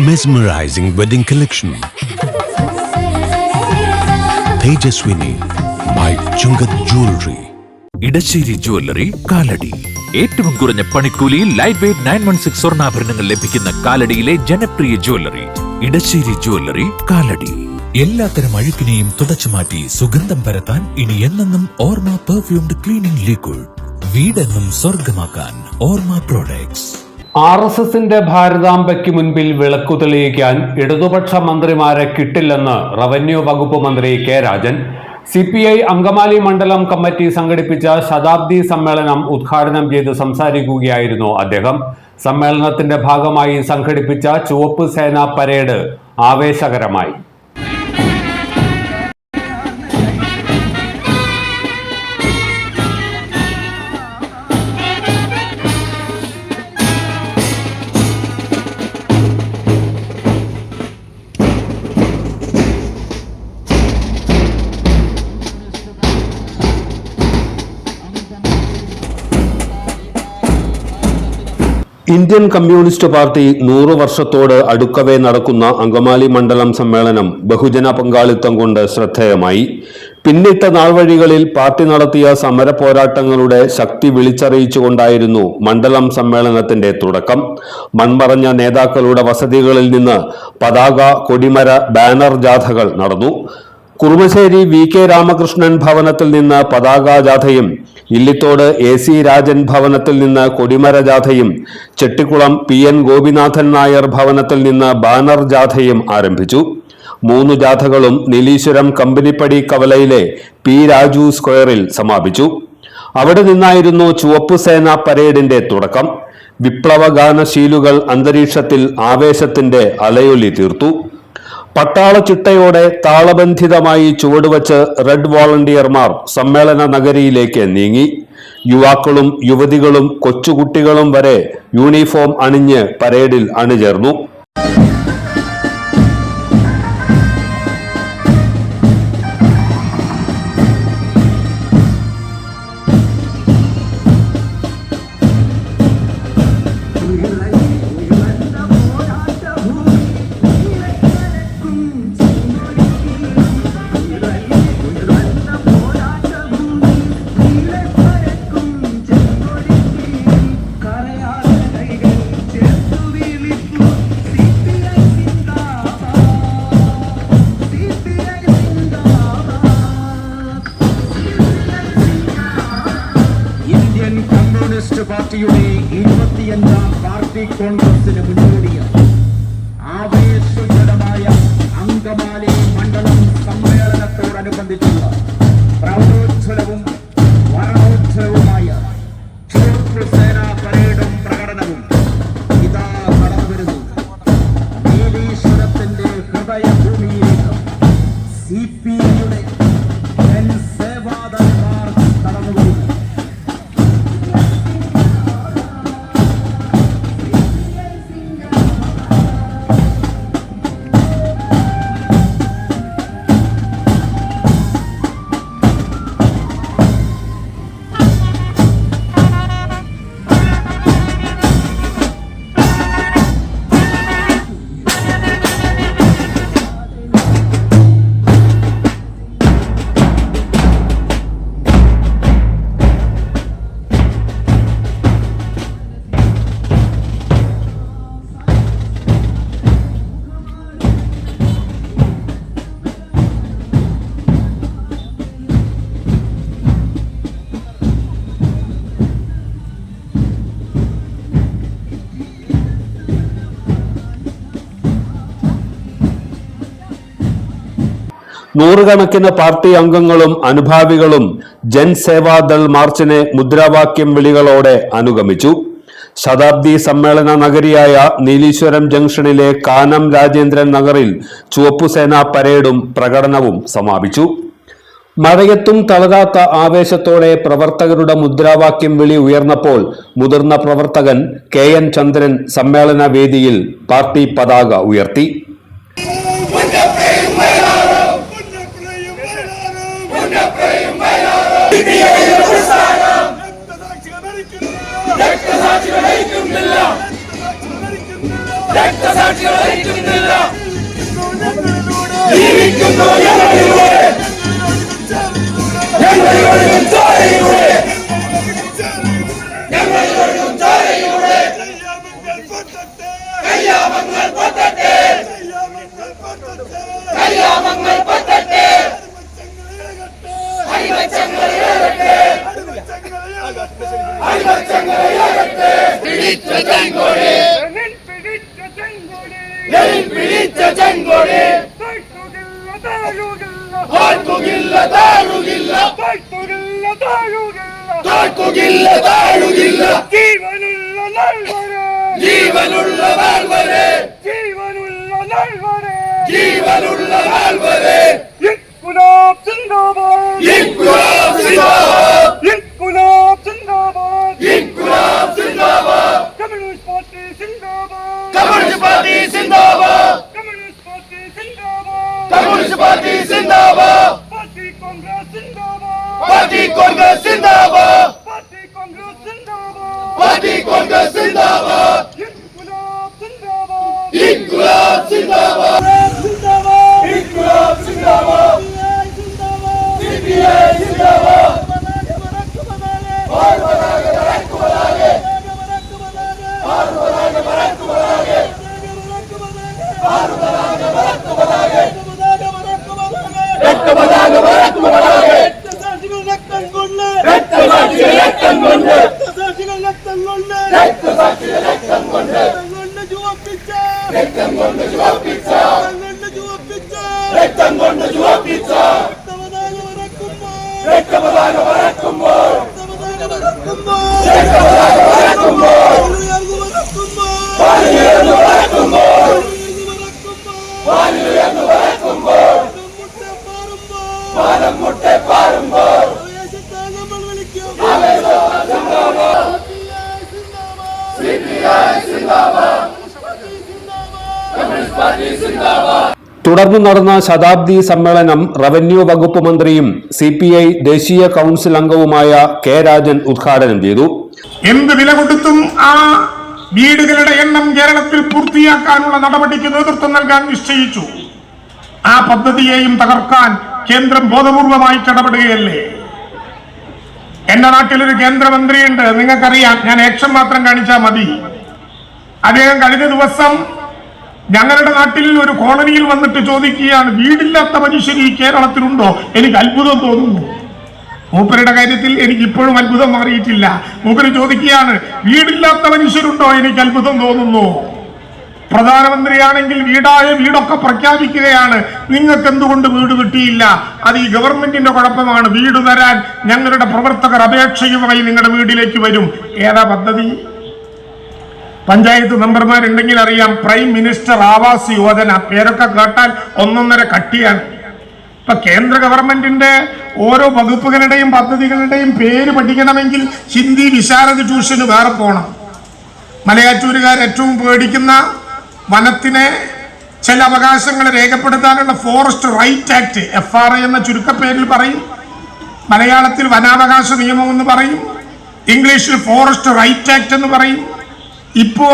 Mesmerizing wedding collection. Tejaswini by Chungat Jewelry. Edassery jewellery Kalady. ഏറ്റവും കുറഞ്ഞ പണിക്കൂലിയിൽ ലൈറ്റ് വെയ്റ്റ് 916 സ്വർണ്ണാഭരണങ്ങൾ ലഭിക്കുന്ന കാലടിയിലെ ജനപ്രിയ ജ്വല്ലറി ഇടശ്ശേരി ജ്വല്ലറി കാലടി. എല്ലാത്തരം അഴുക്കിനെയും തുടച്ചുമാറ്റി സുഗന്ധം പരത്താൻ ഇനി എന്നെന്നും ഓർമ്മ പെർഫ്യൂംഡ് ക്ലീനിംഗ് ലിക്വിഡ്. വീടെന്നും സ്വർഗമാക്കാൻ ഓർമ്മ പ്രോഡക്ട്സ്. RSSന്റെ ഭാരതാംബയ്ക്ക് മുൻപിൽ വിളക്കു തെളിയിക്കാൻ ഇടതുപക്ഷ മന്ത്രിമാരെ കിട്ടില്ലെന്ന് റവന്യൂ വകുപ്പ് മന്ത്രി കെ രാജൻ. CPI അങ്കമാലി മണ്ഡലം കമ്മിറ്റി സംഘടിപ്പിച്ച ശതാബ്ദി സമ്മേളനം ഉദ്ഘാടനം ചെയ്ത് സംസാരിക്കുകയായിരുന്നു അദ്ദേഹം. സമ്മേളനത്തിന്റെ ഭാഗമായി സംഘടിപ്പിച്ച ചുവപ്പ് സേന പരേഡ് ആവേശകരമായി. ഇന്ത്യൻ കമ്മ്യൂണിസ്റ്റ് പാർട്ടി 100 വർഷത്തോട് അടുക്കവേ നടക്കുന്ന അങ്കമാലി മണ്ഡലം സമ്മേളനം ബഹുജന പങ്കാളിത്തം കൊണ്ട് ശ്രദ്ധേയമായി. പിന്നിട്ട നാൾവഴികളിൽ പാർട്ടി നടത്തിയ സമര പോരാട്ടങ്ങളുടെ ശക്തി വിളിച്ചറിയിച്ചുകൊണ്ടായിരുന്നു മണ്ഡലം സമ്മേളനത്തിന്റെ തുടക്കം. മൺമറഞ്ഞ നേതാക്കളുടെ വസതികളിൽ നിന്ന് പതാക, കൊടിമര, ബാനർ ജാഥകൾ നടന്നു. കുറുമശ്ശേരി VK രാമകൃഷ്ണൻ ഭവനത്തിൽ നിന്ന് പതാക ജാഥയും ഇല്ലിത്തോട് AC രാജൻ ഭവനത്തിൽ നിന്ന് കൊടിമര ജാഥയും ചെട്ടിക്കുളം PN ഗോപിനാഥൻ നായർ ഭവനത്തിൽ നിന്ന് ബാനർ ജാഥയും ആരംഭിച്ചു. 3 ജാഥകളും നീലീശ്വരം കമ്പനിപ്പടി കവലയിലെ P രാജു സ്ക്വയറിൽ സമാപിച്ചു. അവിടെ നിന്നായിരുന്നു ചുവപ്പ് സേന പരേഡിന്റെ തുടക്കം. വിപ്ലവഗാനശീലുകൾ അന്തരീക്ഷത്തിൽ ആവേശത്തിന്റെ അലയൊലി തീർത്തു. പട്ടാള ചിട്ടയോടെ താളബന്ധിതമായി ചുവടുവച്ച് റെഡ് വോളണ്ടിയർമാർ സമ്മേളന നഗരിയിലേക്ക് നീങ്ങി. യുവാക്കളും യുവതികളും കൊച്ചുകുട്ടികളും വരെ യൂണിഫോം അണിഞ്ഞ് പരേഡിൽ അണിചേർന്നു. പാർട്ടിയുടെ 25ാം പാർട്ടി കോൺഗ്രസിന് മുന്നോടിയായി ആവേശജനമായ അങ്കമാലി മണ്ഡലം സമ്മേളനത്തോടനുബന്ധിച്ചുള്ള പ്രൗഢോജ്വലവും വർണ്ണോജ്വലവുമായ ചുവപ്പ് സേനാ പരേഡും പ്രകടനവും ഇതാ കടന്നുവരുന്നു. നീലീശ്വരത്തിന്റെ ഹൃദയഭൂമിയിലേക്ക് CPIയുടെ സേവാദന്മാർ കടന്നുവരുന്നു. നൂറുകണക്കിന് പാർട്ടി അംഗങ്ങളും അനുഭാവികളും ജൻസേവാദൾ മാർച്ചിനെ മുദ്രാവാക്യം വിളികളോടെ അനുഗമിച്ചു. ശതാബ്ദി സമ്മേളന നഗരിയായ നീലീശ്വരം ജംഗ്ഷനിലെ കാനം രാജേന്ദ്രൻ നഗറിൽ ചുവപ്പുസേന പരേഡും പ്രകടനവും സമാപിച്ചു. മഴയത്തും തളരാത്ത ആവേശത്തോടെ പ്രവർത്തകരുടെ മുദ്രാവാക്യം വിളി ഉയർന്നപ്പോൾ മുതിർന്ന പ്രവർത്തകൻ KN ചന്ദ്രൻ സമ്മേളന വേദിയിൽ പാർട്ടി പതാക ഉയർത്തി. തുടർന്ന് നടന്ന ശതാബ്ദി സമ്മേളനം റവന്യൂ വകുപ്പ് മന്ത്രിയും CPI ദേശീയ കൗൺസിൽ അംഗവുമായ കെ രാജൻ ഉദ്ഘാടനം ചെയ്തു. എന്ത് വില കൊടുത്തും ആ വീടുകളുടെ എണ്ണം കേരളത്തിൽ പൂർത്തിയാക്കാനുള്ള നടപടിക്ക് നേതൃത്വം നൽകാൻ നിശ്ചയിച്ചു. ആ പദ്ധതിയെയും തകർക്കാൻ കേന്ദ്രം ബോധപൂർവമായി ഇടപെടുകയല്ലേ? എന്റെ നാട്ടിലൊരു കേന്ദ്രമന്ത്രിയുണ്ട്, നിങ്ങൾക്കറിയാം. ഞാൻ ആക്ഷൻ മാത്രം കാണിച്ചാൽ മതി. അദ്ദേഹം കഴിഞ്ഞ ദിവസം ഞങ്ങളുടെ നാട്ടിൽ ഒരു കോളനിയിൽ വന്നിട്ട് ചോദിക്കുകയാണ്, വീടില്ലാത്ത മനുഷ്യർ ഈ കേരളത്തിലുണ്ടോ? എനിക്ക് അത്ഭുതം തോന്നുന്നു. മൂപ്പരുടെ കാര്യത്തിൽ എനിക്ക് ഇപ്പോഴും അത്ഭുതം മാറിയിട്ടില്ല. മൂപ്പര് ചോദിക്കുകയാണ്, വീടില്ലാത്ത മനുഷ്യരുണ്ടോ? എനിക്ക് അത്ഭുതം തോന്നുന്നു. പ്രധാനമന്ത്രിയാണെങ്കിൽ വീടൊക്കെ പ്രഖ്യാപിക്കുകയാണ്. നിങ്ങൾക്ക് എന്തുകൊണ്ട് വീട് കിട്ടിയില്ല? അത് ഈ ഗവൺമെന്റിന്റെ കുഴപ്പമാണ്. വീട് തരാൻ ഞങ്ങളുടെ പ്രവർത്തകർ അപേക്ഷയുമായി നിങ്ങളുടെ വീട്ടിലേക്ക് വരും. ഏതാ പദ്ധതി? പഞ്ചായത്ത് മെമ്പർമാരുണ്ടെങ്കിൽ അറിയാം, പ്രൈം മിനിസ്റ്റർ ആവാസ് യോജന. പേരൊക്കെ കേട്ടാൽ ഒന്നൊന്നര കട്ടിയാണ്. ഇപ്പൊ കേന്ദ്ര ഗവൺമെന്റിന്റെ ഓരോ വകുപ്പുകളുടെയും പദ്ധതികളുടെയും പേര് പഠിക്കണമെങ്കിൽ ഹിന്ദി വിശാരദ ട്യൂഷന് വേറെ പോകണം. മലയാറ്റൂരുകാർ ഏറ്റവും പേടിക്കുന്ന വനത്തിനെ ചില അവകാശങ്ങൾ രേഖപ്പെടുത്താനുള്ള ഫോറസ്റ്റ് റൈറ്റ് ആക്ട്, FRA എന്ന ചുരുക്കപ്പേരിൽ പറയും. മലയാളത്തിൽ വനാവകാശ നിയമം എന്ന് പറയും, ഇംഗ്ലീഷിൽ ഫോറസ്റ്റ് റൈറ്റ് ആക്ട് എന്ന് പറയും. ഇപ്പോ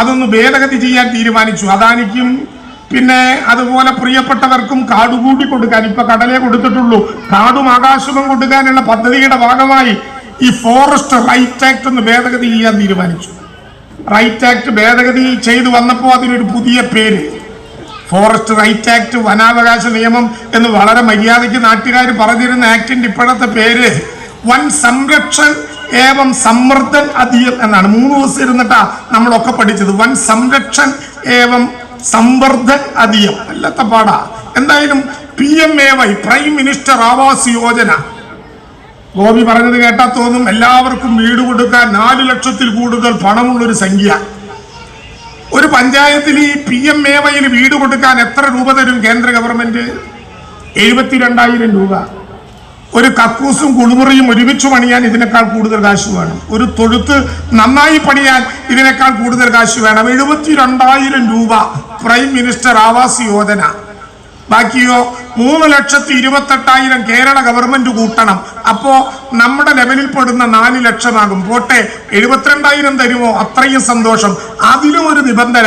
അതൊന്ന് ഭേദഗതി ചെയ്യാൻ തീരുമാനിച്ചു. അദാനിക്കും പിന്നെ അതുപോലെ പ്രിയപ്പെട്ടവർക്കും കാടുകൂടി കൊടുക്കാൻ, ഇപ്പൊ കടലേ കൊടുത്തിട്ടുള്ളൂ, കാടും ആകാശവും കൊടുക്കാനുള്ള പദ്ധതിയുടെ ഭാഗമായി ഈ ഫോറസ്റ്റ് റൈറ്റ് ആക്ട് ഒന്ന് ഭേദഗതി ചെയ്യാൻ തീരുമാനിച്ചു. റൈറ്റ് ആക്ട് ഭേദഗതി ചെയ്തു വന്നപ്പോൾ അതിനൊരു പുതിയ പേര്, ഫോറസ്റ്റ് റൈറ്റ് ആക്ട്, വനാവകാശ നിയമം എന്ന് വളരെ മര്യാദയ്ക്ക് നാട്ടുകാർ പറഞ്ഞിരുന്ന ആക്ടിന്റെ ഇപ്പോഴത്തെ പേര് വൻ സംരക്ഷൺ ഏവം സമ്മർദ്ദൻ അധികം എന്നാണ്. 3 ദിവസം ഇരുന്നിട്ടാ നമ്മളൊക്കെ പഠിച്ചത്. വൻ സംരക്ഷൺ ഏവം സമ്മർദ്ദൻ അധികം. അല്ലത്ത പാടാ. എന്തായാലും PMAY, prime minister Awas Yojana, Gopi പറഞ്ഞത് കേട്ടാ തോന്നും എല്ലാവർക്കും വീട് കൊടുക്കാൻ 4 ലക്ഷത്തിൽ കൂടുതൽ പണമുള്ളൊരു സംഖ്യ. ഒരു പഞ്ചായത്തിൽ ഈ PMAYന് വീട് കൊടുക്കാൻ എത്ര രൂപ തരും കേന്ദ്ര ഗവൺമെന്റ്? 72,000 രൂപ. ഒരു കക്കൂസും കുളിമുറിയും ഒരുമിച്ച് പണിയാൻ ഇതിനേക്കാൾ കൂടുതൽ കാശ് വേണം. ഒരു തൊഴുത്ത് നന്നായി പണിയാൻ ഇതിനേക്കാൾ കൂടുതൽ കാശ് വേണം. 72,000 രൂപ പ്രൈം മിനിസ്റ്റർ ആവാസ് യോജന. ബാക്കിയോ 3,28,000 കേരള ഗവൺമെന്റ് കൂട്ടണം. അപ്പോ നമ്മുടെ ലെവലിൽ പെടുന്ന 4 ലക്ഷമാകും. പോട്ടെ, 72,000 തരുമോ? അത്രയും സന്തോഷം. അതിലും ഒരു നിബന്ധന,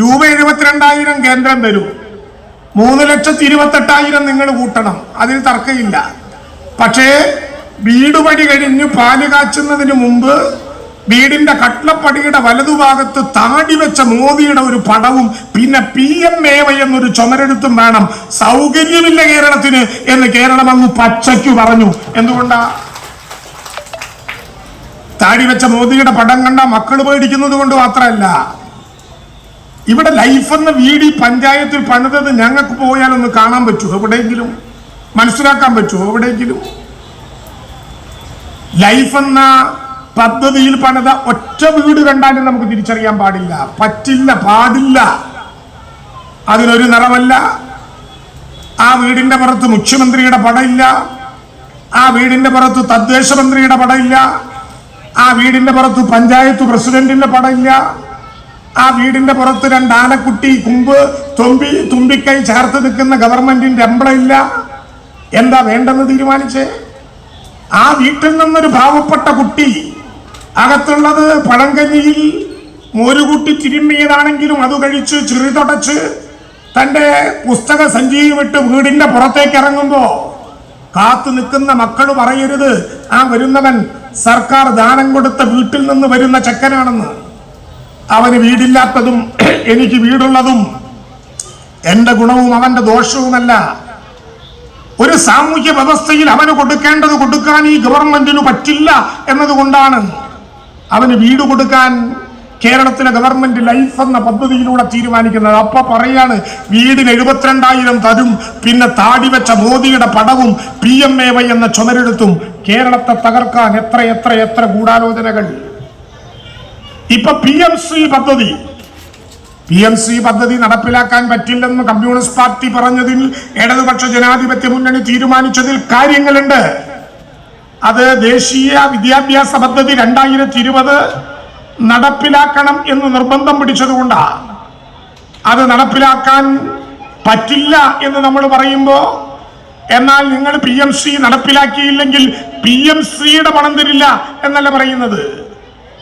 രൂപ 72,000 കേന്ദ്രം തരും, 3,28,000 നിങ്ങൾ കൂട്ടണം. അതിന് തർക്കമില്ല. പക്ഷേ വീട് പണി കഴിഞ്ഞ് പാല് കാച്ചുന്നതിന് മുമ്പ് വീടിന്റെ കട്ട്ളപ്പടിയുടെ വലതുഭാഗത്ത് താടി വെച്ച മോദിയുടെ ഒരു പടവും പിന്നെ PMAY എന്നൊരു ചുമരെടുത്തും വേണം. സൗകര്യമില്ല കേരളത്തിന് എന്ന് കേരളം അങ്ങ് പച്ചയ്ക്കു പറഞ്ഞു. എന്തുകൊണ്ടാ? താടി വെച്ച മോദിയുടെ പടം കണ്ട മക്കൾ പേടിക്കുന്നത് കൊണ്ട് മാത്രമല്ല, ഇവിടെ ലൈഫ് എന്ന വീട് പഞ്ചായത്തിൽ പണിതത് ഞങ്ങൾക്ക് പോയാലൊന്ന് കാണാൻ പറ്റുമോ? എവിടെയെങ്കിലും മനസ്സിലാക്കാൻ പറ്റുമോ? എവിടെയെങ്കിലും ലൈഫ് എന്ന പദ്ധതിയിൽ പണിത ഒറ്റ വീട് കണ്ടാലും നമുക്ക് തിരിച്ചറിയാൻ പാടില്ല, പറ്റില്ല, പാടില്ല. അതിനൊരു നിറമല്ല. ആ വീടിന്റെ പുറത്ത് മുഖ്യമന്ത്രിയുടെ പടമില്ല, ആ വീടിന്റെ പുറത്ത് തദ്ദേശ മന്ത്രിയുടെ പടമില്ല, ആ വീടിന്റെ പുറത്ത് പഞ്ചായത്ത് പ്രസിഡന്റിന്റെ പടമില്ല, ആ വീടിന്റെ പുറത്ത് രണ്ടാനക്കുട്ടി തുമ്പിക്കൈ ചേർത്ത് നിൽക്കുന്ന ഗവൺമെന്റിന്റെ എംബ്ലം ഇല്ല. എന്താ വേണ്ടെന്ന് തീരുമാനിച്ചേ? ആ വീട്ടിൽ നിന്നൊരു പാവപ്പെട്ട കുട്ടി അകത്തുള്ളത് പഴങ്കഞ്ഞിയിൽ മോരുകൂട്ടി തിരുമ്മിയതാണെങ്കിലും അത് കഴിച്ച് ചെറി തുടച്ച് തന്റെ പുസ്തക സഞ്ചിയും വിട്ട് വീടിന്റെ പുറത്തേക്ക് ഇറങ്ങുമ്പോ കാത്തു നിൽക്കുന്ന മക്കൾ പറയരുത് ആ വരുന്നവൻ സർക്കാർ ദാനം കൊടുത്ത വീട്ടിൽ നിന്ന് വരുന്ന ചെക്കനാണെന്ന്. അവന് വീടില്ലാത്തതും എനിക്ക് വീടുള്ളതും എന്റെ ഗുണവും അവന്റെ ദോഷവുമല്ല. ഒരു സാമൂഹ്യ വ്യവസ്ഥയിൽ അവന് കൊടുക്കേണ്ടത് കൊടുക്കാൻ ഈ ഗവൺമെന്റിന് പറ്റില്ല എന്നതുകൊണ്ടാണ് അവന് വീട് കൊടുക്കാൻ കേരളത്തിലെ ഗവൺമെന്റ് ലൈഫ് എന്ന പദ്ധതിയിലൂടെ തീരുമാനിക്കുന്നത്. അപ്പൊ പറയാണ് വീടിന് 72,000 തരും, പിന്നെ താടി വെച്ച മോദിയുടെ പടവും PMAY എന്ന ചുമരെടുത്തും. കേരളത്തെ തകർക്കാൻ എത്ര എത്ര എത്ര ഗൂഢാലോചനകൾ. ഇപ്പൊ PMC പദ്ധതി നടപ്പിലാക്കാൻ പറ്റില്ലെന്ന് കമ്മ്യൂണിസ്റ്റ് പാർട്ടി പറഞ്ഞതിൽ ഇടതുപക്ഷ ജനാധിപത്യ മുന്നണി തീരുമാനിച്ചതിൽ കാര്യങ്ങളുണ്ട്. അത് ദേശീയ വിദ്യാഭ്യാസ പദ്ധതി 2020 നടപ്പിലാക്കണം എന്ന് നിർബന്ധം പിടിച്ചതുകൊണ്ടാണ്. അത് നടപ്പിലാക്കാൻ പറ്റില്ല എന്ന് നമ്മൾ പറയുമ്പോ, എന്നാൽ നിങ്ങൾ PMC നടപ്പിലാക്കിയില്ലെങ്കിൽ PMCയുടെ പണം തരില്ല എന്നല്ല പറയുന്നത്.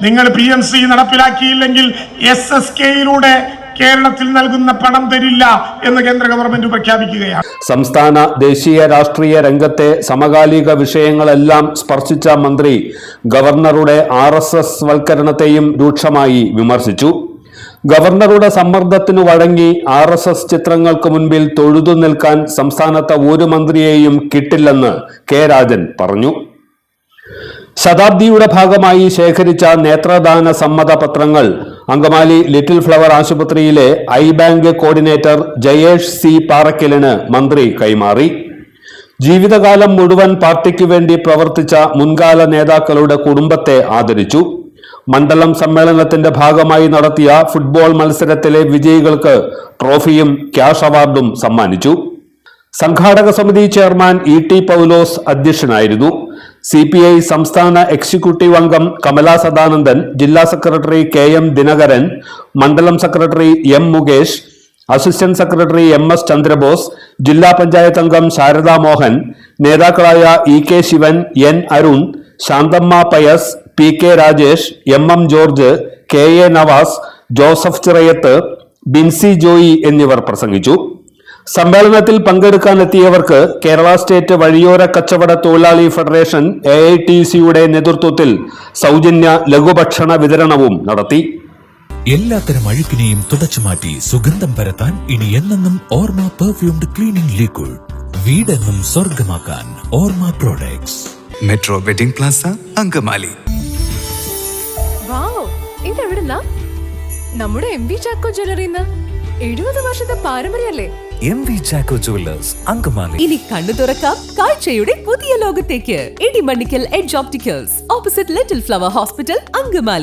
നിങ്ങൾ PMC നടപ്പിലാക്കിയില്ലെങ്കിൽ SSKയിലൂടെ കേരളത്തിൽ നൽകുന്ന പണം തരില്ല എന്ന് കേന്ദ്ര ഗവൺമെന്റ് പ്രഖ്യാപിക്കുകയാണ്. സംസ്ഥാന ദേശീയ രാഷ്ട്രീയ രംഗത്തെ സമകാലിക വിഷയങ്ങളെല്ലാം സ്പർശിച്ച മന്ത്രി ഗവർണറുടെ RSS വൽക്കരണത്തെയും രൂക്ഷമായി വിമർശിച്ചു. ഗവർണറുടെ സമ്മർദ്ദത്തിനു വഴങ്ങി RSS ചിത്രങ്ങൾക്ക് മുൻപിൽ തൊഴുതു നിൽക്കാൻ സംസ്ഥാനത്തെ ഒരു മന്ത്രിയെയും കിട്ടില്ലെന്ന് കെ രാജൻ പറഞ്ഞു. ശതാബ്ദിയുടെ ഭാഗമായി ശേഖരിച്ച നേത്രദാന സമ്മതപത്രങ്ങൾ അങ്കമാലി ലിറ്റിൽ ഫ്ലവർ ആശുപത്രിയിലെ I bank coordinator Jayesh C പാറക്കലിന് മന്ത്രി കൈമാറി. ജീവിതകാലം മുഴുവൻ പാർട്ടിക്കു വേണ്ടി പ്രവർത്തിച്ച മുൻകാല നേതാക്കളുടെ കുടുംബത്തെ ആദരിച്ചു. മണ്ഡലം സമ്മേളനത്തിന്റെ ഭാഗമായി നടത്തിയ ഫുട്ബോൾ മത്സരത്തിലെ വിജയികൾക്ക് ട്രോഫിയും ക്യാഷ് അവാർഡും സമ്മാനിച്ചു. സംഘാടക സമിതി ചെയർമാൻ E.T. പൗലോസ് അധ്യക്ഷനായിരുന്നു. CPI സംസ്ഥാന എക്സിക്യൂട്ടീവ് അംഗം കമല സദാനന്ദൻ, ജില്ലാ സെക്രട്ടറി KM ദിനകരൻ, മണ്ഡലം secretary M Mukesh, assistant secretary MS Chandrabose, ജില്ലാ പഞ്ചായത്ത് അംഗം ശാരദാ മോഹൻ, നേതാക്കളായ EK Sivan, N Arun, Shanthamma Pius, PK Rajesh, MM George, KA Navas, Joseph Chirayath, Binsy Joy എന്നിവർ പ്രസംഗിച്ചു. സമ്മേളനത്തിൽ പങ്കെടുക്കാനെത്തിയവർക്ക് കേരള സ്റ്റേറ്റ് വഴിയോര കച്ചവട തൊഴിലാളി ഫെഡറേഷൻ AITCയുടെ നേതൃത്വത്തിൽ സൗജന്യ ലഘുഭക്ഷണ വിതരണവും നടത്തി. എല്ലാത്തരം അഴുക്കിനെയും തുടച്ചുമാറ്റി സുഗന്ധം പരത്താൻ ഇനി എന്നെന്നും ഓർമ്മ പെർഫ്യൂംഡ് ക്ലീനിംഗ് ലിക്വിഡ്. വീടെന്നും സ്വർഗമാക്കാൻ Orma products. Metro wedding plaza, Angamaly. Wow, ഇതെവിടുന്നാ? നമ്മുടെ MV ചാക്കോ ജ്വല്ലറിന്ന് 70 വർഷത്തെ പാരമ്പര്യല്ലേ? MV Chacko jewellers, Angamaly. ഇനി കണ്ണു തുറക്കാം കാഴ്ചയുടെ പുതിയ ലോകത്തേക്ക്. Idimannickal edge opticals, opposite Little Flower hospital, Angamaly.